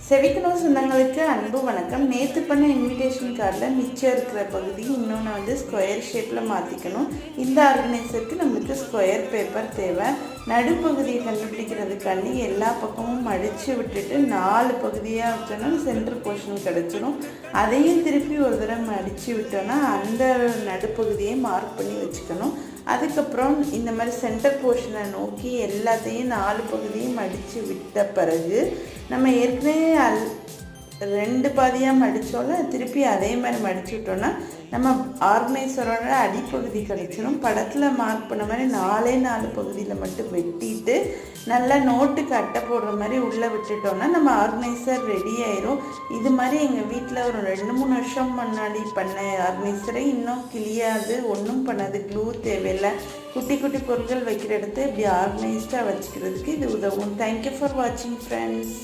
செவிக்கணும் சொந்தங்களுக்கு அன்பு வணக்கம். நேற்று பண்ண இன்விடேஷன் கார்டில் மிச்சம் இருக்கிற பகுதி இன்னொன்று வந்து ஸ்கொயர் ஷேப்பில் மாற்றிக்கணும். இந்த ஆர்கனைசருக்கு நம்மளுக்கு ஸ்கொயர் பேப்பர் தேவை. நடுப்பகுதியை கண்டுபிடிக்கிறதுக்காண்டி எல்லா பக்கமும் மடித்து விட்டுட்டு 4 பகுதியாக வச்சோன்னா சென்டர் போர்ஷன் கிடச்சிடும். அதையும் திருப்பி ஒரு தடவை மடித்து விட்டோன்னா அந்த நடுப்பகுதியை மார்க் பண்ணி வச்சுக்கணும். அதுக்கப்புறம் இந்த மாதிரி சென்டர் போர்ஷனை நோக்கி எல்லாத்தையும் 4 பகுதியும் மடித்து விட்ட பிறகு நம்ம ஏற்கனவே 2 பாதியாக மடித்தோம்ல, திருப்பி அதே மாதிரி மடித்து விட்டோன்னா நம்ம ஆர்கனைசரோட அடிப்பகுதி கிடச்சிடும். படத்தில் மார்க் பண்ண மாதிரி 4 பகுதியில் மட்டும் வெட்டிட்டு நல்லா நோட்டுக்கு அட்டை போடுற மாதிரி உள்ளே விட்டுட்டோன்னா நம்ம ஆர்கனைசர் ரெடி ஆயிரும். இது மாதிரி எங்கள் வீட்டில் ஒரு 2-3 வருஷம் முன்னாடி பண்ண ஆர்கனைசரை இன்னும் கிளியாது, ஒன்றும் பண்ணாது. க்ளூ தேவையில்லை. குட்டி குட்டி பொருட்கள் வைக்கிற இடத்த இப்படி ஆர்கனைஸ்டாக வச்சுக்கிறதுக்கு இது உதவும். தேங்க்யூ ஃபார் வாட்சிங் ஃப்ரெண்ட்ஸ்.